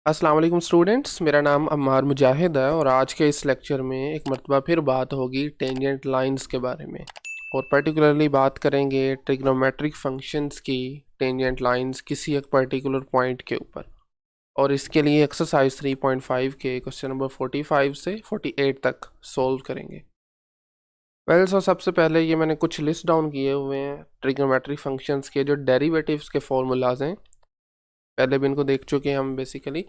अस्सलाम वालेकुम स्टूडेंट्स, मेरा नाम अम्मार मुजाहिद है और आज के इस लेक्चर में एक मरतबा फिर बात होगी टेंजेंट लाइंस के बारे में। और पर्टिकुलरली बात करेंगे ट्रिग्नोमेट्रिक फंक्शंस की टेंजेंट लाइंस किसी एक पर्टिकुलर पॉइंट के ऊपर। और इसके लिए एक्सरसाइज 3.5 के क्वेश्चन नंबर 45 से 48 तक सोल्व करेंगे। सो सबसे पहले ये मैंने कुछ लिस्ट डाउन किए हुए हैं ट्रिग्नोमेट्रिक फंक्शंस के जो डेरिवेटिव्स के फॉर्मूलाज हैं। पहले भी इनको देख चुके हैं हम बेसिकली।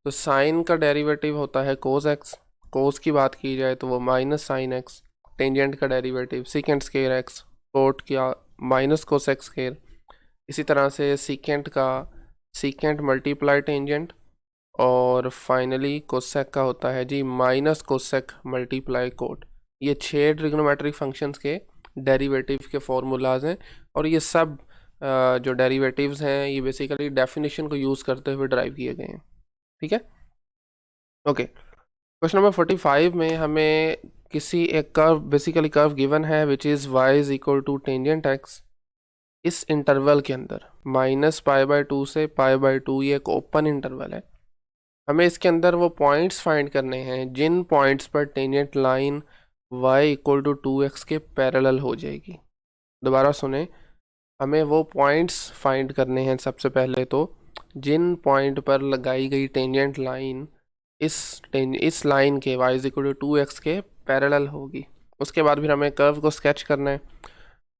तो साइन का डेरिवेटिव होता है कोस एक्स। कोस की बात की जाए तो वो माइनस साइन एक्स। टेंजेंट का derivative secant square x. Cot किया माइनस कोस एक्स स्केयर। इसी तरह से सीकेंट का सीकेंट मल्टीप्लाई टेंजेंट। और फाइनली कोसेक का होता है जी माइनस कोसेक मल्टीप्लाई कोट। ये 6 ट्रिग्नोमेट्रिक फंक्शंस के डेरिवेटिव के फॉर्मूलाज हैं। और ये सब जो डेरिवेटिव्स हैं ये बेसिकली डेफिनेशन को यूज़ करते हुए ड्राइव किए गए हैं। ठीक है, ओके। क्वेश्चन नंबर 45 में हमें किसी एक कर्व बेसिकली कर्व गिवन है which is y is equal to tangent x. इस इंटरवल के अंदर -π/2 से π/2 ये एक ओपन इंटरवल है। हमें इसके अंदर वो पॉइंट्स फाइंड करने हैं जिन पॉइंट्स पर tangent line y equal to 2x के पैरेलल हो जाएगी। दोबारा सुने, हमें वो पॉइंट्स फाइंड करने हैं सबसे पहले तो जिन पॉइंट पर लगाई गई टेंजेंट लाइन इस लाइन के y is equal to 2x के पैरेलल होगी। उसके बाद फिर हमें कर्व को स्केच करना है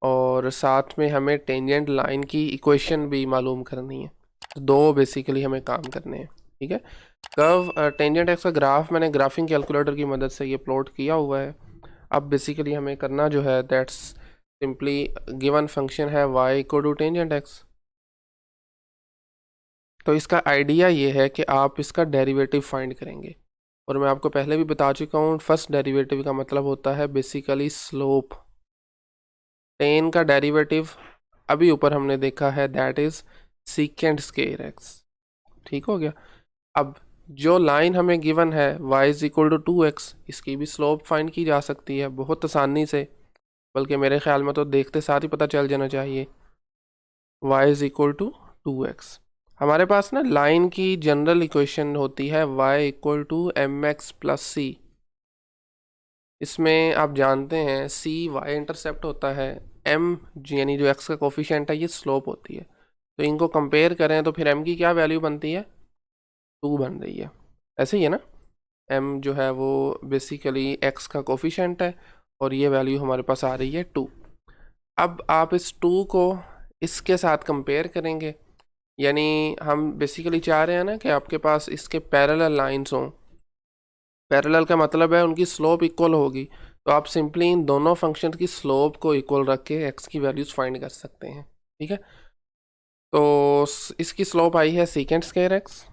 और साथ में हमें टेंजेंट लाइन की इक्वेशन भी मालूम करनी है। तो दो बेसिकली हमें काम करने हैं। ठीक है, कर्व टेंजेंट एक्स का ग्राफ मैंने ग्राफिंग कैलकुलेटर की मदद से ये प्लॉट किया हुआ है। अब बेसिकली हमें करना जो है दैट्स सिंपली गिवन फंक्शन है y equal to tangent x. तो इसका आइडिया ये है कि आप इसका डेरिवेटिव फाइंड करेंगे। और मैं आपको पहले भी बता चुका हूँ फर्स्ट डेरिवेटिव का मतलब होता है बेसिकली स्लोप। टेन का डेरिवेटिव अभी ऊपर हमने देखा है that is secant square x. ठीक हो गया। अब जो लाइन हमें गिवन है y is equal to 2x, इसकी भी स्लोप फाइंड की जा सकती है बहुत आसानी से। बल्कि मेरे ख्याल में तो देखते साथ ही पता चल जाना चाहिए। y is equal to 2x। हमारे पास ना लाइन की जनरल इक्वेशन होती है y equal to M X plus C. इसमें आप जानते हैं c y इंटरसेप्ट होता है, m यानी जो x का कोफिशिएंट है ये स्लोप होती है। तो इनको कंपेयर करें तो फिर m की क्या वैल्यू बनती है, 2 बन रही है। ऐसे ही है ना, m जो है वो बेसिकली x का कोफिशिएंट है और ये वैल्यू हमारे पास आ रही है 2। अब आप इस 2 को इसके साथ कंपेयर करेंगे, यानी हम बेसिकली चाह रहे हैं ना कि आपके पास इसके पैरेलल लाइंस हों। पैरेलल का मतलब है उनकी स्लोप इक्वल होगी। तो आप सिंपली इन दोनों फंक्शन की स्लोप को इक्वल रख के एक्स की वैल्यूज फाइंड कर सकते हैं। ठीक है, तो इसकी स्लोप आई है secant square x,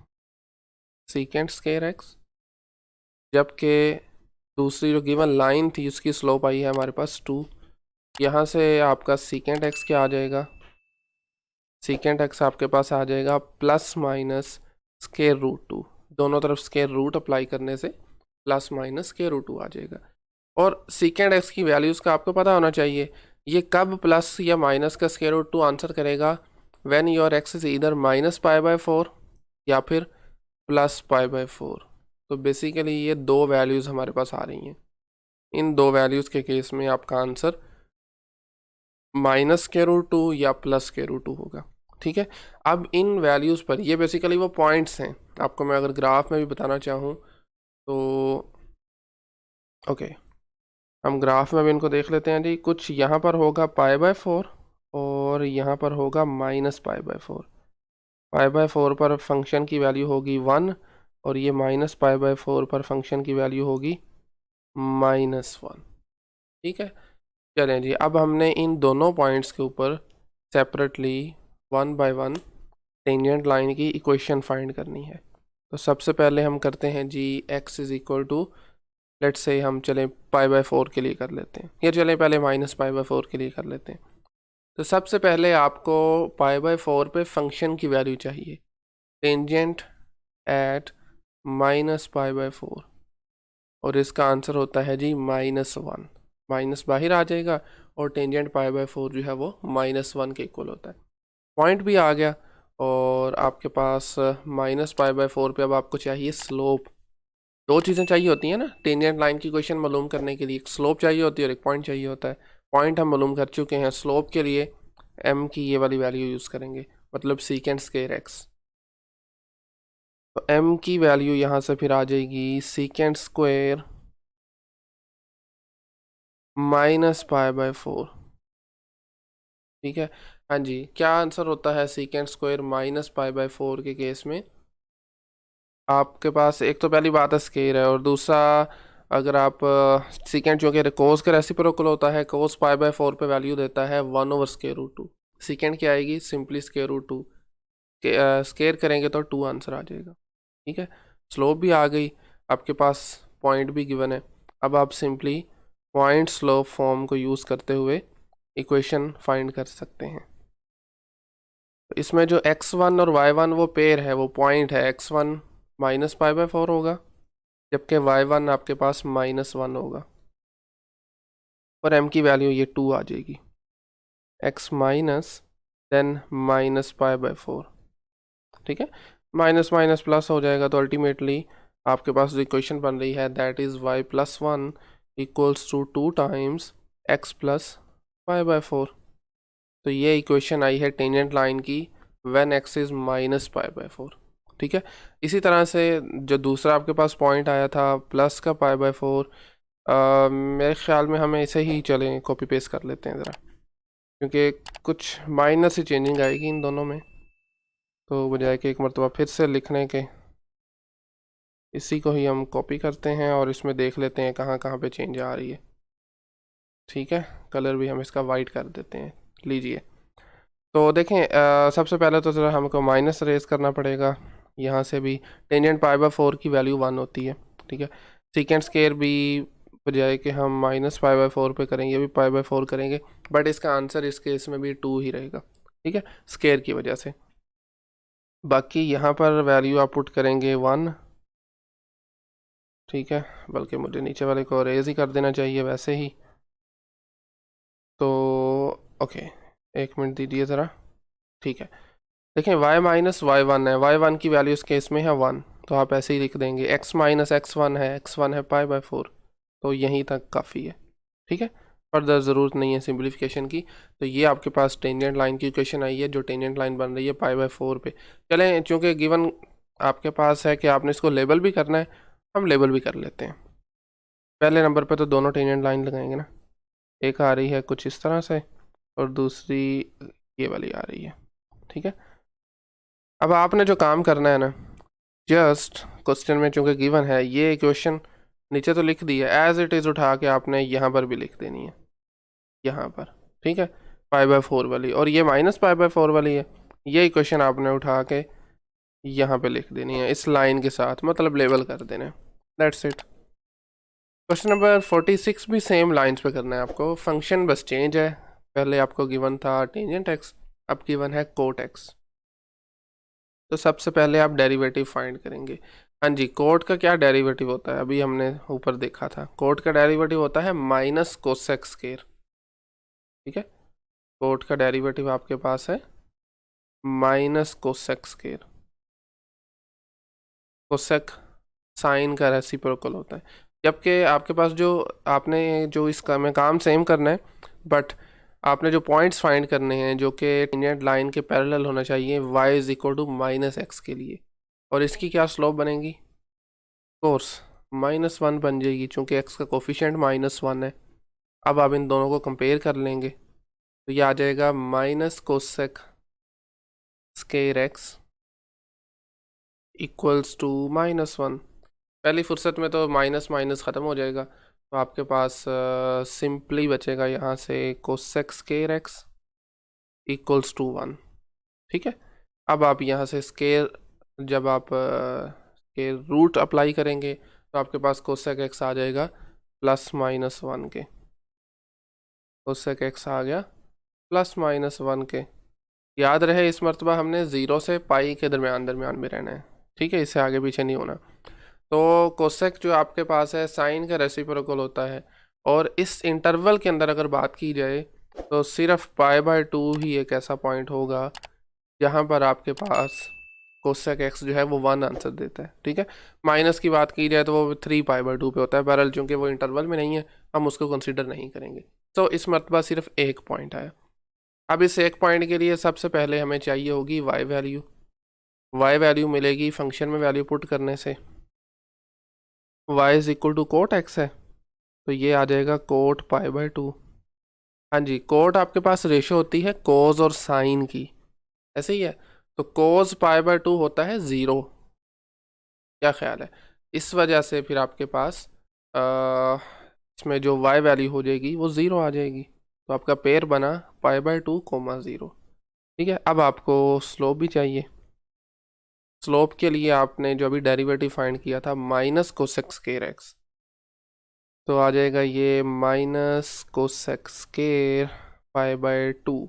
secant square x. जबकि दूसरी जो गिवन लाइन थी उसकी स्लोप आई है हमारे पास 2। यहाँ से आपका सीकेंट एक्स क्या आ जाएगा, सीकेंट एक्स आपके पास आ जाएगा प्लस माइनस स्केयर रूट 2। दोनों तरफ स्केयर रूट अप्लाई करने से प्लस माइनस स्केयर रूट 2 आ जाएगा। और सीकेंट एक्स की वैल्यूज़ का आपको पता होना चाहिए ये कब प्लस या माइनस का स्केयर रूट 2 आंसर करेगा, व्हेन योर एक्स इज इधर -π/4 या फिर +π/4। तो बेसिकली ये दो वैल्यूज़ हमारे पास आ रही हैं। इन दो वैल्यूज़ के केस में आपका आंसर -√2 या +√2 होगा। ठीक है, अब इन वैल्यूज़ पर ये बेसिकली वो पॉइंट्स हैं। आपको मैं अगर ग्राफ में भी बताना चाहूँ तो ओके, हम ग्राफ में भी इनको देख लेते हैं जी। कुछ यहाँ पर होगा π/4 और यहाँ पर होगा -π/4। π/4 पर फंक्शन की वैल्यू होगी 1 और ये -π/4 पर फंक्शन की वैल्यू होगी -1। ठीक है, चलें जी। अब हमने इन दोनों पॉइंट्स के ऊपर सेपरेटली 1 बाय 1 टेंजेंट लाइन की इक्वेशन फाइंड करनी है। तो सबसे पहले हम करते हैं जी x is equal to, let's say हम चलें π/4 के लिए कर लेते हैं, या चलें पहले -π/4 के लिए कर लेते हैं। तो सबसे पहले आपको π/4 पे फंक्शन की वैल्यू चाहिए, टेंजेंट एट -π/4, और इसका आंसर होता है जी -1। माइनस बाहर आ जाएगा और टेंजेंट π/4 जो है वो -1 के इक्वल होता है। पॉइंट भी आ गया और आपके पास -π/4 पे अब आपको चाहिए स्लोप। दो चीज़ें चाहिए होती हैं ना टेंजेंट लाइन की क्वेश्चन मालूम करने के लिए, एक स्लोप चाहिए होती है और एक पॉइंट चाहिए होता है। पॉइंट हम मालूम कर चुके हैं, स्लोप के लिए m की ये वाली वैल्यू यूज़ करेंगे, मतलब सीकेंट स्क्वायर x। तो m की वैल्यू यहाँ से फिर आ जाएगी सीकेंट स्क्वायर -π/4। ठीक है, हाँ जी, क्या आंसर होता है सीकेंट स्क्वायर -π/4 के केस में? आपके पास एक तो पहली बात है स्केयर है, और दूसरा अगर आप सीकेंट जो कि कोस का रेसिप्रोकल होता है, कोस π/4 पे वैल्यू देता है 1/√2। सीकेंट क्या आएगी? सिंपली √2। स्केयर करेंगे तो 2 आंसर आ जाएगा। ठीक है, स्लोप भी आ गई, आपके पास पॉइंट भी गिवन है। अब आप सिंपली पॉइंट स्लोप फॉर्म को यूज़ करते हुए इक्वेशन फाइंड कर सकते हैं। तो इसमें जो x1 और y1 वो पेयर है, वो पॉइंट है, x1 -π/4 होगा, जबकि y1 आपके पास -1 होगा, और m की वैल्यू ये 2 आ जाएगी, x माइनस देन -π/4। ठीक है, माइनस माइनस प्लस हो जाएगा, तो अल्टीमेटली आपके पास जो इक्वेशन बन रही है that is y+1 equals to 2 times x + π/4। तो ये इक्वेशन आई है टेंजेंट लाइन की व्हेन x इज़ -π/4। ठीक है, इसी तरह से जो दूसरा आपके पास पॉइंट आया था प्लस का π/4, मेरे ख्याल में हमें इसे ही चलें कॉपी पेस्ट कर लेते हैं ज़रा, क्योंकि कुछ माइनर सी चेंजिंग आएगी इन दोनों में, तो बजाय कि एक मरतबा फिर से लिखने के इसी को ही हम कॉपी करते हैं और इसमें देख लेते हैं कहाँ कहाँ पे चेंज आ रही है। ठीक है, कलर भी हम इसका वाइट कर देते हैं। लीजिए, तो देखें सबसे पहले तो ज़रा हमको माइनस रेज करना पड़ेगा, यहाँ से भी टेंजेंट π/4 की वैल्यू 1 होती है। ठीक है, सीकेंट स्क्वायर भी बजाय कि हम -π/4 पे करेंगे, ये भी π/4 करेंगे, बट इसका आंसर इस केस में भी 2 ही रहेगा। ठीक है, स्क्वायर की वजह से। बाकी यहाँ पर वैल्यू आप पुट करेंगे 1। ठीक है, बल्कि मुझे नीचे वाले को रेज ही कर देना चाहिए वैसे ही, तो ओके, एक मिनट दीजिए ज़रा। ठीक है, देखें y-y1 है, y1 की वैल्यू इस केस में है 1, तो आप ऐसे ही लिख देंगे। x - x1 है, x1 है π/4, तो यहीं तक काफ़ी है। ठीक है, फर्दर ज़रूरत नहीं है सिंप्लीफिकेशन की। तो ये आपके पास टेंजेंट लाइन की इक्वेशन आई है, जो टेंजेंट लाइन बन रही है π/4 पे। चलें, चूँकि गिवन आपके पास है कि आपने इसको लेबल भी करना है, हम लेबल भी कर लेते हैं। पहले नंबर पे तो दोनों टेंजेंट लाइन लगाएंगे ना, एक आ रही है कुछ इस तरह से और दूसरी ये वाली आ रही है। ठीक है, अब आपने जो काम करना है ना, जस्ट क्वेश्चन में चूँकि गिवन है ये इक्वेशन नीचे तो लिख दी है, एज इट इज़ उठा के आपने यहाँ पर भी लिख देनी है, यहाँ पर। ठीक है, π/4 वाली, और ये -π/4 वाली है, ये इक्वेशन आपने उठा के यहाँ पे लिख देनी है इस लाइन के साथ, मतलब लेबल कर देना है। That's it. क्वेश्चन नंबर 46 भी सेम लाइंस पे करना है आपको, फंक्शन बस चेंज है। पहले आपको गिवन था टेंजेंट एक्स, अब गिवन है कोट एक्स। तो सबसे पहले आप डेरिवेटिव फाइंड करेंगे। हाँ जी, कोट का क्या डेरिवेटिव होता है? अभी हमने ऊपर देखा था, कोट का डेरिवेटिव होता है माइनस कोसेक स्क्वायर। ठीक है, कोट का डेरिवेटिव आपके पास है minus cosec square. Cosec sine का रेसिप्रोकल होता है, जबकि आपके पास जो आपने जो इसका में काम सेम करना है, बट आपने जो पॉइंट्स फाइंड करने हैं जो कि टेंजेंट लाइन के पैरेलल होना चाहिए y = -x के लिए, और इसकी क्या स्लोप बनेगी? कोर्स -1 बन जाएगी, चूँकि x का कोफिशिएंट -1 है। अब आप इन दोनों को कंपेयर कर लेंगे, तो ये आ जाएगा minus cosec square x equals to -1। पहली फुर्सत में तो माइनस माइनस ख़त्म हो जाएगा, तो आपके पास सिंपली बचेगा यहाँ से cosec square x equals to 1। ठीक है, अब आप यहाँ से स्क्वायर, जब आप स्क्वायर रूट अप्लाई करेंगे तो आपके पास कोसेक x आ जाएगा +-1 के। कोसेक x आ गया +-1 के। याद रहे इस मरतबा हमने 0 से पाई के दरमियान में रहना है। ठीक है, इससे आगे पीछे नहीं होना। तो कोसेक जो आपके पास है साइन का रेसिप्रोकल होता है, और इस इंटरवल के अंदर अगर बात की जाए तो सिर्फ π/2 ही एक ऐसा पॉइंट होगा यहाँ पर आपके पास कोसेक एक्स जो है वो 1 आंसर देता है, ठीक है। माइनस की बात की जाए तो वो 3π/2 पे होता है, बहरहाल चूंकि वो इंटरवल में नहीं है हम उसको कंसिडर नहीं करेंगे। तो इस मरतबा सिर्फ एक पॉइंट आया। अब इस एक पॉइंट के लिए सबसे पहले हमें चाहिए होगी वाई वैल्यू। वाई वैल्यू मिलेगी फंक्शन में वैल्यू पुट करने से। y is equal to cot x है, तो ये आ जाएगा कोट π/2। हाँ जी, कोट आपके पास रेशो होती है कोज और साइन की, ऐसे ही है। तो कोज π/2 होता है 0, क्या ख्याल है? इस वजह से फिर आपके पास इसमें जो y वैल्यू हो जाएगी वो 0 आ जाएगी। तो आपका पेयर बना π/2, 0। ठीक है, अब आपको स्लोप भी चाहिए। स्लोप के लिए आपने जो अभी डेरिवेटिव फाइंड किया था माइनस कोसेक स्क्वायर एक्स, तो आ जाएगा ये माइनस कोसेक स्क्वायर π/2।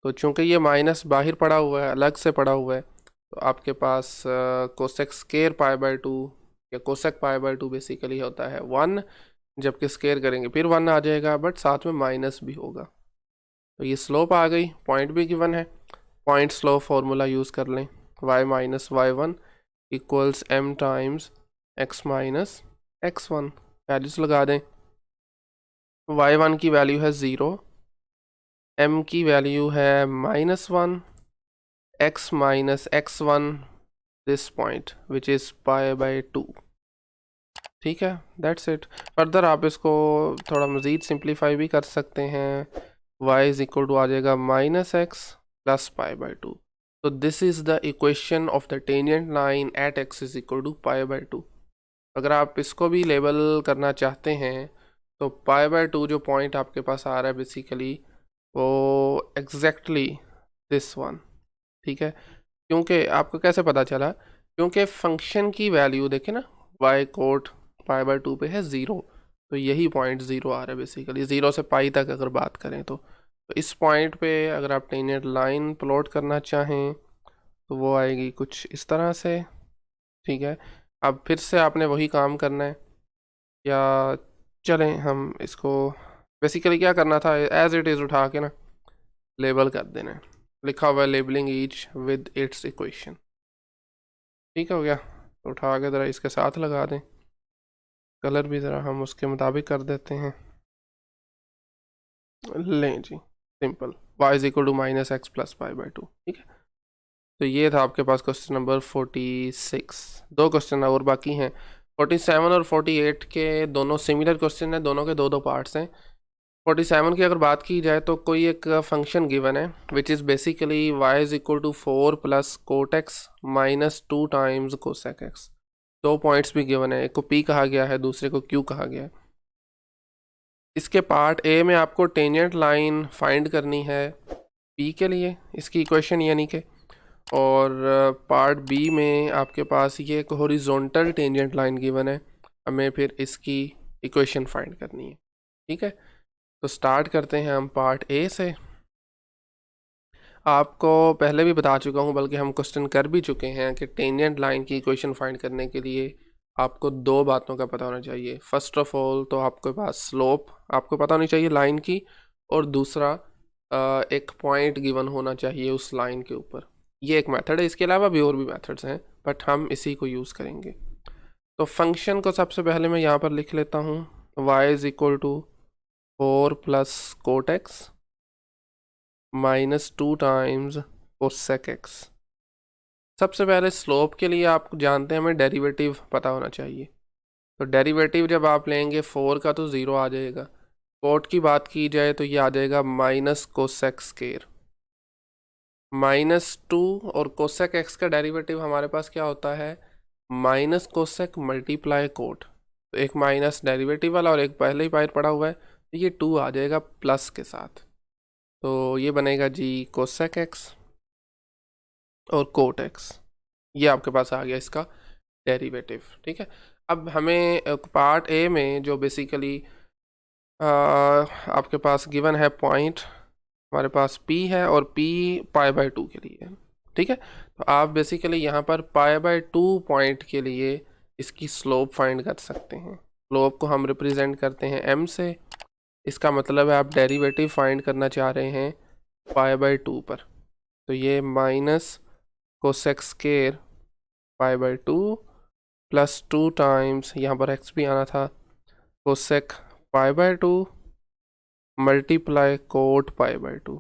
तो चूंकि ये माइनस बाहर पड़ा हुआ है, अलग से पड़ा हुआ है, तो आपके पास कोसेक स्क्वायर π/2 या कोसेक π/2 बेसिकली होता है 1, जबकि स्क्वायर करेंगे फिर 1 आ जाएगा, बट साथ में माइनस भी होगा। तो ये स्लोप आ गई, पॉइंट भी गिवन है। पॉइंट स्लोप फार्मूला यूज़ कर लें, y minus y1 equals m times x minus x1। Values लगा दें, y1 की वैल्यू है 0, m की वैल्यू है -1, x minus x1 this point which is π/2। ठीक है, दैट्स इट। फर्दर आप इसको थोड़ा मज़ीद सिंप्लीफाई भी कर सकते हैं। y इज इक्वल टू आ जाएगा -x प्लस π/2। तो this is the equation of the tangent line at x is equal to π/2। अगर आप इसको भी लेबल करना चाहते हैं तो π/2 जो पॉइंट आपके पास आ रहा है बेसिकली वो एग्जैक्टली दिस वन, ठीक है। क्योंकि आपको कैसे पता चला? क्योंकि फंक्शन की वैल्यू देखें ना, y कोट π/2 पे है 0, तो यही पॉइंट 0 आ रहा है बेसिकली, 0 से पाई तक अगर बात करें तो इस पॉइंट पे अगर आप टेंजेंट लाइन प्लॉट करना चाहें तो वो आएगी कुछ इस तरह से, ठीक है। अब फिर से आपने वही काम करना है, या चलें हम इसको बेसिकली क्या करना था, एज इट इज़ उठा के ना लेबल कर देना है। लिखा हुआ है labelling each with its equation, ठीक हो गया। तो उठा के ज़रा इसके साथ लगा दें, कलर भी ज़रा हम उसके मुताबिक कर देते हैं। लें जी, simple, y is equal to -x plus π/2, ठीक है। तो ये था आपके पास क्वेश्चन नंबर 46। दो क्वेश्चन और बाकी हैं, 47 और 48 के दोनों सिमिलर क्वेश्चन हैं, दोनों के दो दो पार्ट्स हैं। 47 की अगर बात की जाए तो कोई एक फंक्शन गिवन है which is basically y is equal to 4 plus cot x minus 2 times cosec x. दो पॉइंट्स भी गिवन है, एक को p कहा गया है, दूसरे को q कहा गया है। इसके पार्ट ए में आपको टेंजेंट लाइन फाइंड करनी है p के लिए, इसकी इक्वेशन यानी कि, और पार्ट बी में आपके पास ये एक हॉरिजॉन्टल टेंजेंट लाइन गिवन है, हमें फिर इसकी इक्वेशन फाइंड करनी है, ठीक है। तो स्टार्ट करते हैं हम पार्ट ए से। आपको पहले भी बता चुका हूँ, बल्कि हम क्वेश्चन कर भी चुके हैं कि टेंजेंट लाइन की इक्वेशन फाइंड करने के लिए आपको दो बातों का पता होना चाहिए। फर्स्ट ऑफ ऑल तो आपके पास स्लोप आपको पता होनी चाहिए लाइन की, और दूसरा एक पॉइंट गिवन होना चाहिए उस लाइन के ऊपर। ये एक मेथड है, इसके अलावा भी और भी मेथड्स हैं, बट हम इसी को यूज़ करेंगे। तो फंक्शन को सबसे पहले मैं यहाँ पर लिख लेता हूँ, y is equal to 4 plus cot x minus 2 times cosec x. सबसे पहले स्लोप के लिए आप जानते हैं हमें डेरिवेटिव पता होना चाहिए। तो डेरिवेटिव जब आप लेंगे 4 का तो 0 आ जाएगा। कोट की बात की जाए तो ये आ जाएगा माइनस कोसेक स्क्वायर -2, और कोसेक एक्स का डेरिवेटिव हमारे पास क्या होता है, माइनस कोसेक मल्टीप्लाई कोट। तो एक माइनस डेरिवेटिव वाला और एक पहले ही बाहर पड़ा हुआ है, तो ये 2 आ जाएगा प्लस के साथ। तो ये बनेगा जी कोसेक एक्स और कोट एक्स, ये आपके पास आ गया इसका डेरिवेटिव, ठीक है। अब हमें पार्ट ए में जो बेसिकली आपके पास गिवन है पॉइंट, हमारे पास p है और p π/2 के लिए, ठीक है। तो आप बेसिकली यहाँ पर π/2 पॉइंट के लिए इसकी स्लोप फाइंड कर सकते हैं। स्लोप को हम रिप्रेजेंट करते हैं m से, इसका मतलब है आप डेरिवेटिव फाइंड करना चाह रहे हैं π/2 पर। तो ये minus cosec square π/2 plus 2 times, यहाँ पर x भी आना था, कोसेक π/2 मल्टीप्लाई कोट π/2।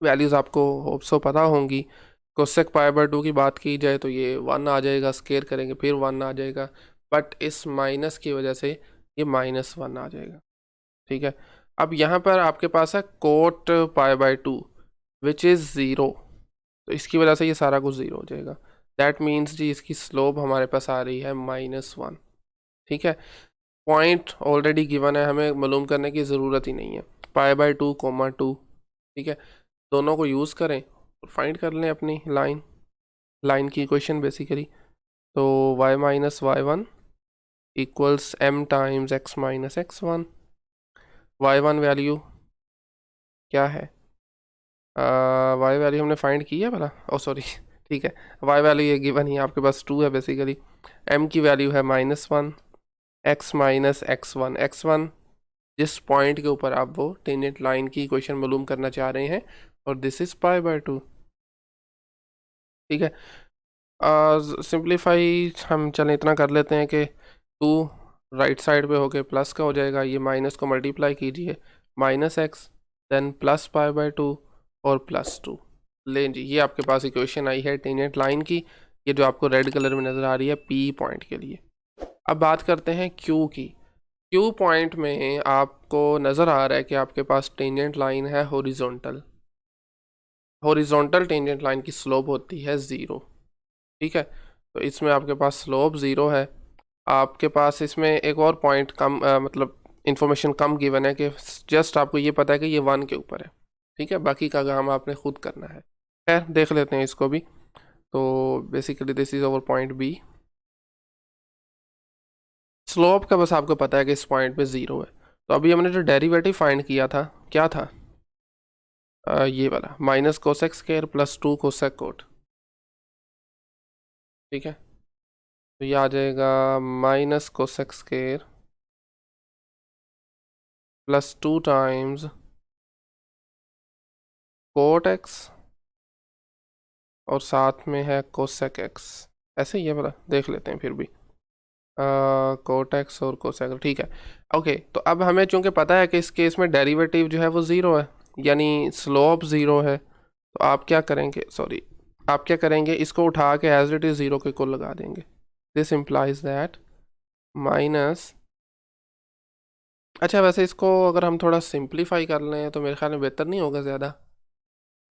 वैल्यूज़ आपको होप सो पता होंगी। कोसेक π/2 की बात की जाए तो ये 1 आ जाएगा, स्केयर करेंगे फिर 1 आ जाएगा, बट इस माइनस की वजह से ये -1 आ जाएगा। ठीक है, अब यहाँ पर आपके पास है कोट π/2 विच इज़ 0, तो इसकी वजह से ये सारा कुछ 0 हो जाएगा। दैट मीन्स जी इसकी स्लोप हमारे पास आ रही है -1। ठीक है, पॉइंट ऑलरेडी गिवन है, हमें मालूम करने की ज़रूरत ही नहीं है। π/2, 2, ठीक है, दोनों को यूज़ करें और फाइंड कर लें अपनी लाइन की इक्वेशन बेसिकली। तो y minus y1 equals m times x minus x1। y1 value क्या है, y वैल्यू हमने फाइंड की है भला, ओ सॉरी ठीक है, y वैल्यू ये गिवन ही आपके पास 2 है बेसिकली। m की वैल्यू है -1, x माइनस x1 जिस पॉइंट के ऊपर आप वो टेंजेंट लाइन की इक्वेशन मालूम करना चाह रहे हैं, और दिस इज π/2। ठीक है, सिंप्लीफाई हम चलें इतना कर लेते हैं कि 2 राइट साइड पे होके प्लस का हो जाएगा, ये माइनस को मल्टीप्लाई कीजिए, -x देन प्लस π/2 और +2। लें जी, ये आपके पास इक्वेशन आई है टेंजेंट लाइन की, ये जो आपको रेड कलर में नज़र आ रही है P पॉइंट के लिए। अब बात करते हैं Q की। Q पॉइंट में आपको नज़र आ रहा है कि आपके पास टेंजेंट लाइन है हॉरिजॉन्टल टेंजेंट लाइन की स्लोप होती है 0। ठीक है, तो इसमें आपके पास स्लोप 0 है। आपके पास इसमें एक और पॉइंट कम मतलब इंफॉर्मेशन कम गिवन है कि जस्ट आपको ये पता है कि ये 1 के ऊपर है। ठीक है, बाकी का काम आपने खुद करना है। खैर देख लेते हैं इसको भी। तो basically this is our point B. Slope का बस आपको पता है कि इस पॉइंट पे 0 है। तो अभी हमने जो डेरिवेटिव फाइंड किया था क्या था, ये वाला minus cosec square plus 2 cosec cot. ठीक है, तो ये आ जाएगा minus cosec square plus 2 times cot x और साथ में है कोसेक एक्स। ऐसे ही है, वाला देख लेते हैं फिर भी, कोट एक्स और कोसेक। ठीक है, ओके, तो अब हमें चूंकि पता है कि इस केस में डेरिवेटिव जो है वो 0 है, यानी स्लोप 0 है, तो आप क्या करेंगे, इसको उठा के एज इट इज़ 0 के को लगा देंगे। दिस इम्प्लाइज दैट माइनस, अच्छा वैसे इसको अगर हम थोड़ा सिंप्लीफाई कर लें तो मेरे ख्याल में बेहतर नहीं होगा ज़्यादा।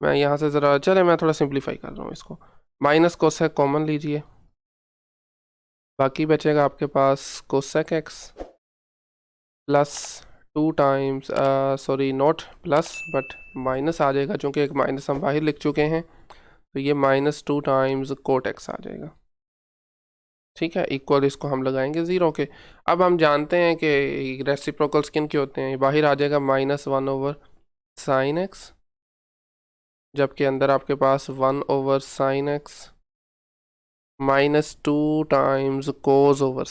मैं यहाँ से ज़रा मैं थोड़ा सिंप्लीफाई कर रहा हूँ इसको। माइनस कोसेक कॉमन लीजिए, बाकी बचेगा आपके पास cosec X plus 2 times, sorry not plus but minus आ जाएगा, चूँकि एक माइनस हम बाहर लिख चुके हैं, तो ये -2 टाइम्स कोट एक्स आ जाएगा। ठीक है, इक्वल इसको हम लगाएंगे 0 के। अब हम जानते हैं कि रेसिप्रोकल्स किन के होते हैं, बाहर आ जाएगा -1 ओवर साइन एक्स, जबकि अंदर आपके पास 1 ओवर साइन एक्स -2 टाइम्स कोज ओवर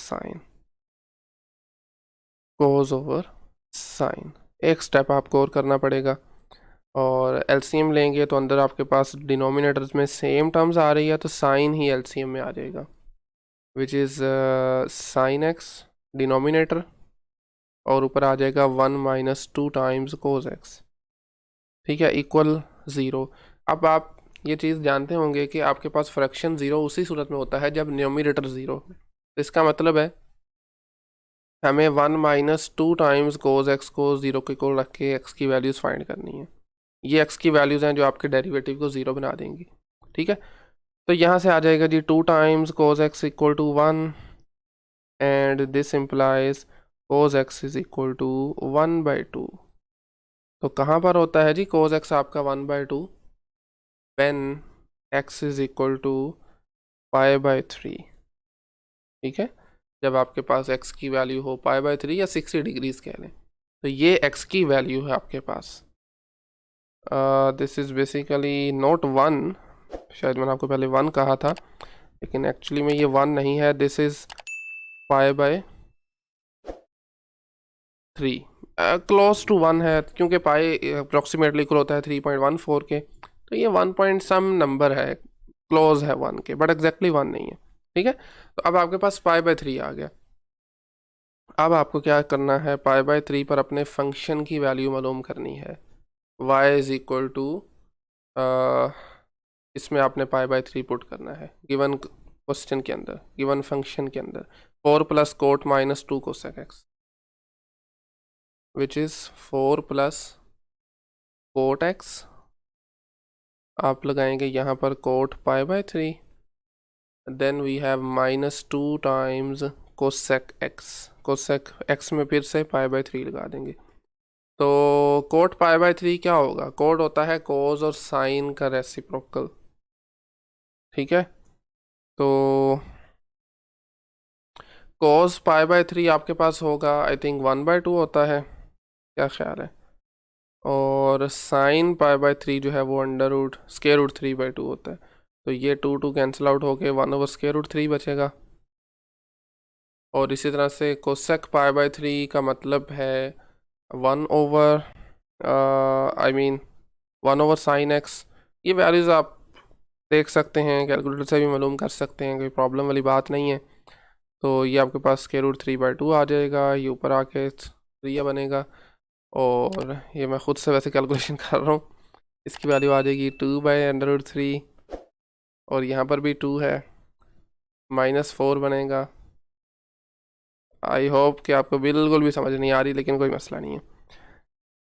साइन। एक स्टेप आपको और करना पड़ेगा, और एलसीएम लेंगे तो अंदर आपके पास डिनोमिनेटर्स में सेम टर्म्स आ रही है, तो साइन ही एलसीएम में आ जाएगा, which is sine x denominator, और ऊपर आ जाएगा 1 - 2 टाइम्स कोज एक्स। ठीक है, इक्वल 0। अब आप ये चीज़ जानते होंगे कि आपके पास फ्रैक्शन 0 उसी सूरत में होता है जब न्यूमिनेटर 0। तो इसका मतलब है हमें 1 - 2 टाइम्स कोज एक्स को 0 के को रख के एक्स की वैल्यूज़ फाइंड करनी है। ये एक्स की वैल्यूज़ हैं जो आपके डेरिवेटिव को 0 बना देंगी। ठीक है, तो यहाँ से आ जाएगा जी 2 times cos x equal to 1, and this implies cos x is equal to 1/2। तो कहाँ पर होता है जी कोज एक्स आपका 1/2, when X is equal to π/3। ठीक है, जब आपके पास x की वैल्यू हो π/3 या 60 डिग्रीज कह लें, तो ये x की वैल्यू है आपके पास। दिस इज़ बेसिकली नॉट 1, शायद मैंने आपको पहले 1 कहा था, लेकिन एक्चुअली में ये 1 नहीं है, दिस इज़ π/3, क्लोज टू 1 है, क्योंकि पाई अप्रॉक्सीमेटली इक्वल होता है 3.14 के, तो ये 1 पॉइंट सम नंबर है, क्लोज है 1 के, बट एग्जैक्टली 1 नहीं है। ठीक है, तो अब आपके पास पाई/3 आ गया। अब आपको क्या करना है, पाई/3 पर अपने फंक्शन की वैल्यू मालूम करनी है। y इज इक्वल टू, इसमें आपने पाई/3 पुट करना है गिवन क्वेश्चन के अंदर, गिवन फंक्शन के अंदर, 4 plus cot minus 2 cosec X, which is 4 plus cot X. आप लगाएंगे यहाँ पर कोट पाई/3, then we have minus 2 times cosec X, cosec X में फिर से पाई/3 लगा देंगे। तो कोट पाई/3 क्या होगा, कोट होता है कोस और साइन का रेसिप्रोकल। ठीक है, तो कोस पाई/3 आपके पास होगा, आई थिंक 1/2 होता है, क्या ख्याल है। और साइन पाई/3 जो है वो √√3/2 होता है। तो ये 2 कैंसिल आउट होके 1/√3 बचेगा। और इसी तरह से कोसेक पाई/3 का मतलब है 1 आई मीन 1/sin x। ये वैल्यूज़ आप देख सकते हैं, कैलकुलेटर से भी मालूम कर सकते हैं, कोई प्रॉब्लम वाली बात नहीं है। तो ये आपके पास √3/2 आ जाएगा, ये ऊपर आके 3 बनेगा। और ये मैं खुद से वैसे कैलकुलेशन कर रहा हूँ, इसकी वैल्यू आ जाएगी 2/√3, और यहाँ पर भी 2 है, -4 बनेगा। आई होप कि आपको बिल्कुल भी समझ नहीं आ रही, लेकिन कोई मसला नहीं है।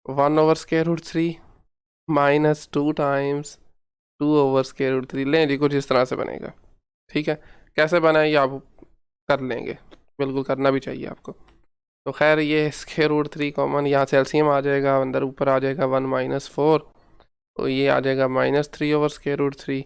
1/√3 -2 टाइम्स 2/√3 लें जी, कुछ इस तरह से बनेगा। ठीक है, कैसे बना है ये आप कर लेंगे, बिल्कुल करना भी चाहिए आपको। तो खैर ये √3 कॉमन, यहाँ से एलसीएम आ जाएगा, अंदर ऊपर आ जाएगा 1 -4, तो ये आ जाएगा -3/√3।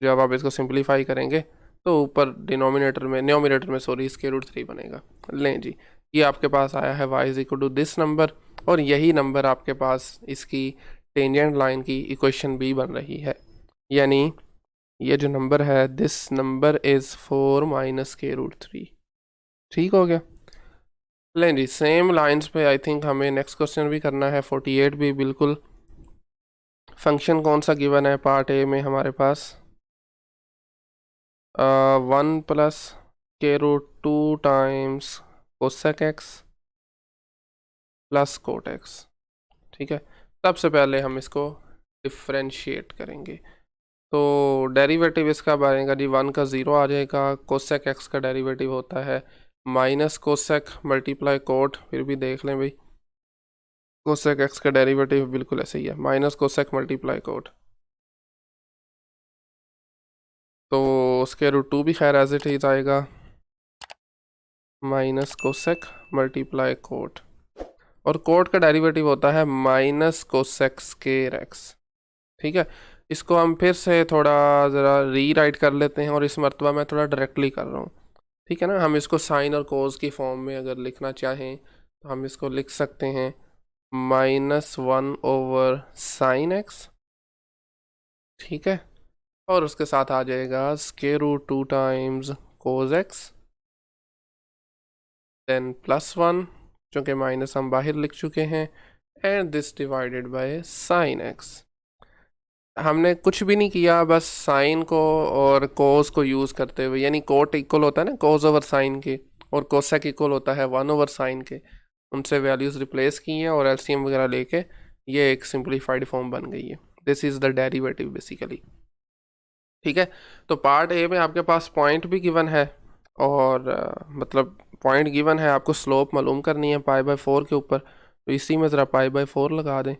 जब आप इसको सिंप्लीफाई करेंगे तो ऊपर न्यूमरेटर में सॉरी √3 बनेगा। लें जी, ये आपके पास आया है y is equal to this number, और यही नंबर आपके पास इसकी टेंजेंट लाइन की इक्वेशन भी बन रही है। यानी ये जो नंबर है, दिस नंबर इज़ 4 - k√3। ठीक हो गया। लें जी, सेम लाइंस पे आई थिंक हमें नेक्स्ट क्वेश्चन भी करना है, 48 भी बिल्कुल। फंक्शन कौन सा गिवन है पार्ट ए में हमारे पास, 1 + k√2 times cosec X plus cot x. ठीक है, सबसे पहले हम इसको डिफ्रेंशिएट करेंगे। तो डेरिवेटिव इसका बनेगा जी, 1 का 0 आ जाएगा। कोसेक एक्स का डेरिवेटिव होता है माइनस कोसेक मल्टीप्लाई कोट, फिर भी देख लें भाई, कोसेक एक्स का डेरिवेटिव बिल्कुल ऐसे ही है, माइनस कोसेक मल्टीप्लाई कोट। तो उसके √2 भी खैर एज इट इज आएगा, माइनस कोसेक मल्टीप्लाई कोट, और कोट का डेरिवेटिव होता है माइनस कोसेक स्क्वायर एक्स। ठीक है, इसको हम फिर से थोड़ा ज़रा रीराइट कर लेते हैं, और इस मरतबा मैं थोड़ा डायरेक्टली कर रहा हूँ। ठीक है ना, हम इसको साइन और कोस की फॉर्म में अगर लिखना चाहें तो हम इसको लिख सकते हैं -1/sin x। ठीक है, और उसके साथ आ जाएगा √2 टाइम्स कोस x, देन +1, चूँकि माइनस हम बाहर लिख चुके हैं, and this divided by sin x। हमने कुछ भी नहीं किया, बस साइन को और कोस को यूज़ करते हुए, यानी कोट इक्वल होता है ना cos/sin के, और कोसेक इक्वल होता है 1/sin के, उनसे वैल्यूज़ रिप्लेस की हैं और एलसीएम वगैरह लेके ये एक सिंप्लीफाइड फॉर्म बन गई है। This is the derivative basically. ठीक है, तो पार्ट ए में आपके पास पॉइंट भी गिवन है, और मतलब पॉइंट गिवन है, आपको स्लोप मालूम करनी है पाई/4 के ऊपर। तो इसी में ज़रा पाई/4 लगा दें,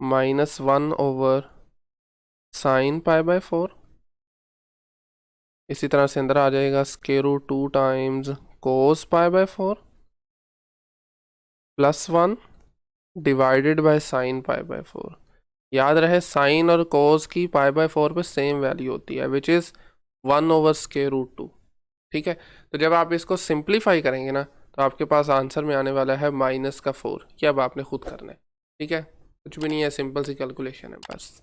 -1/sin π/4। इसी तरह से अंदर आ जाएगा √2 times cos π/4 +1 divided by sine π/4। याद रहे, साइन और कोस की π/4 पे सेम वैल्यू होती है, विच इज़ 1/√2। ठीक है, तो जब आप इसको सिंप्लीफाई करेंगे ना, तो आपके पास आंसर में आने वाला है -4। ये अब आपने खुद करना है। ठीक है, कुछ भी नहीं है, सिंपल सी कैलकुलेशन है बस।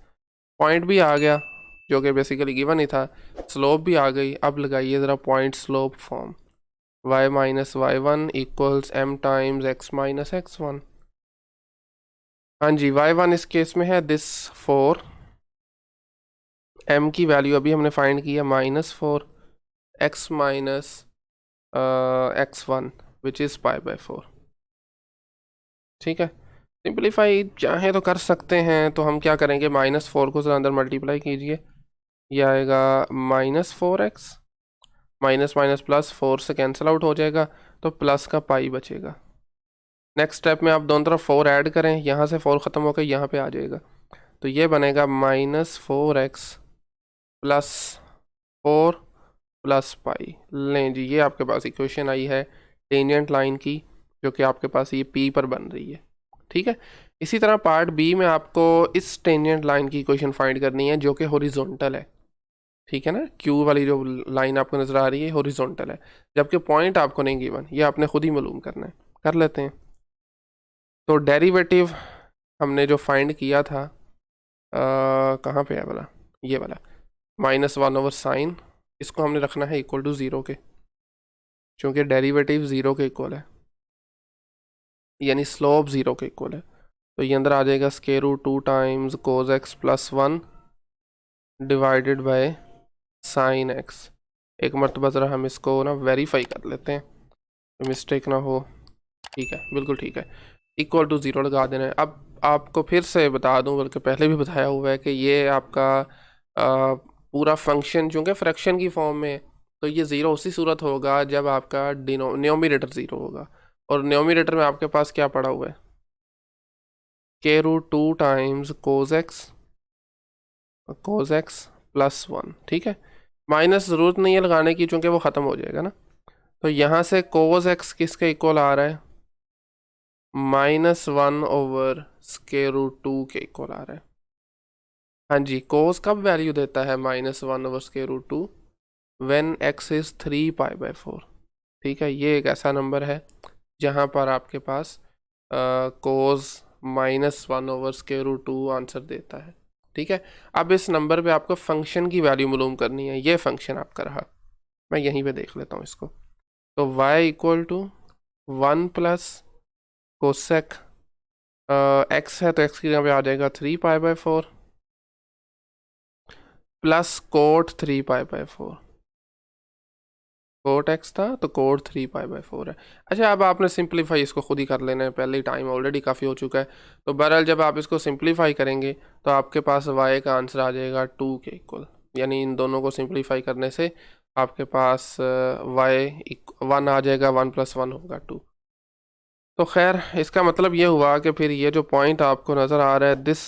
पॉइंट भी आ गया जो कि बेसिकली गिवन ही था, स्लोप भी आ गई। अब लगाइए ज़रा point slope form, y - y1 = m times x - x1। हाँ जी, y1 इस केस में है दिस 4, m की वैल्यू अभी हमने फाइंड की है -4 x minus x1 which is π/4। ठीक है, सिंप्लीफाई चाहें तो कर सकते हैं, तो हम क्या करेंगे, -4 को अंदर मल्टीप्लाई कीजिए, ये आएगा -4x, माइनस माइनस प्लस 4 से कैंसिल आउट हो जाएगा, तो प्लस का पाई बचेगा। नेक्स्ट स्टेप में आप दोनों तरफ 4 ऐड करें, यहाँ से 4 ख़त्म होकर यहाँ पे आ जाएगा, तो ये बनेगा -4x प्लस 4 प्लस पाई। लें जी, ये आपके पास इक्वेशन आई है टेंजेंट लाइन की, जो कि आपके पास ये P पर बन रही है। ठीक है, इसी तरह पार्ट बी में आपको इस टेंजेंट लाइन की इक्वेशन फाइंड करनी है जो कि हॉरिजॉन्टल है। ठीक है ना, क्यू वाली जो लाइन आपको नज़र आ रही है हॉरिजॉन्टल है, जबकि पॉइंट आपको नहीं गिवन, ये आपने खुद ही मालूम करना है। कर लेते हैं। तो डेरिवेटिव हमने जो फाइंड किया था, कहाँ पे है वाला, ये वाला -1/sin, इसको हमने रखना है इक्वल टू 0 के, क्योंकि डेरिवेटिव 0 के इक्वल है, यानी स्लोप 0 के इक्वल है। तो ये अंदर आ जाएगा √2 times cos x plus 1 divided bye sin x। एक मरतबा ज़रा हम इसको ना वेरीफाई कर लेते हैं, मिस्टेक ना हो। ठीक है, बिल्कुल ठीक है, इक्वल टू 0 लगा देना है। अब आपको फिर से बता दूं, बल्कि पहले भी बताया हुआ है कि ये आपका पूरा फंक्शन चूँकि फ्रैक्शन की फॉर्म में, तो ये 0 उसी सूरत होगा जब आपका न्यूमरेटर 0 होगा, और न्यूमरेटर में आपके पास क्या पड़ा हुआ है, k√2 times cos x plus 1। ठीक है, माइनस ज़रूरत नहीं है लगाने की, चूँकि वो ख़त्म हो जाएगा ना। तो यहाँ से cos x किसके इक्वल आ रहा है, -1/√2 के इक्वल आ रहा है। हाँ जी, cos कब वैल्यू देता है -1/√2, व्हेन x इज़ 3π/4। ठीक है, ये एक ऐसा नंबर है जहाँ पर आपके पास cos -1/√2 आंसर देता है। ठीक है, अब इस नंबर पे आपको फंक्शन की वैल्यू मालूम करनी है। ये फंक्शन आपका रहा, मैं यहीं पे देख लेता हूँ इसको। तो y equal to 1 plus cosec x है, तो x की जगह पे आ जाएगा 3π/4 प्लस कोट 3π/4। कोट x था तो कोट 3π/4 है। अच्छा, अब आपने सिंप्लीफाई इसको खुद ही कर लेना है, पहले ही टाइम ऑलरेडी काफ़ी हो चुका है। तो बहरहाल जब आप इसको सिंप्लीफाई करेंगे तो आपके पास y का आंसर आ जाएगा 2 के इक्वल, यानी इन दोनों को सिंप्लीफाई करने से आपके पास y 1 आ जाएगा, 1 + 1 होगा 2। तो खैर, इसका मतलब ये हुआ कि फिर ये जो पॉइंट आपको नज़र आ रहा है, दिस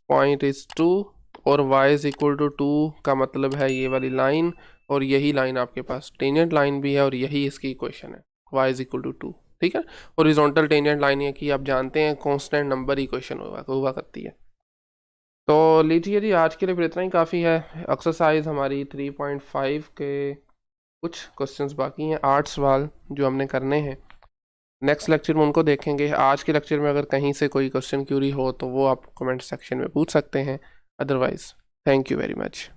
पॉइंट इज़ 2, और y इज़ इक्वल टू 2 का मतलब है ये वाली लाइन, और यही लाइन आपके पास टेंजेंट लाइन भी है, और यही इसकी इक्वेशन है, y इज़ इक्वल टू 2। ठीक है, हॉरिजॉन्टल टेंजेंट लाइन है कि आप जानते हैं कांस्टेंट नंबर इक्वेशन हुआ करती है। तो लीजिए जी, आज के लिए फिर इतना ही काफ़ी है। एक्सरसाइज हमारी 3.5 के कुछ क्वेश्चंस बाकी हैं, 8 सवाल जो हमने करने हैं। नेक्स्ट लेक्चर में उनको देखेंगे। आज के लेक्चर में अगर कहीं से कोई क्वेश्चन क्यूरी हो तो वो आप कमेंट सेक्शन में पूछ सकते हैं। Otherwise thank you very much.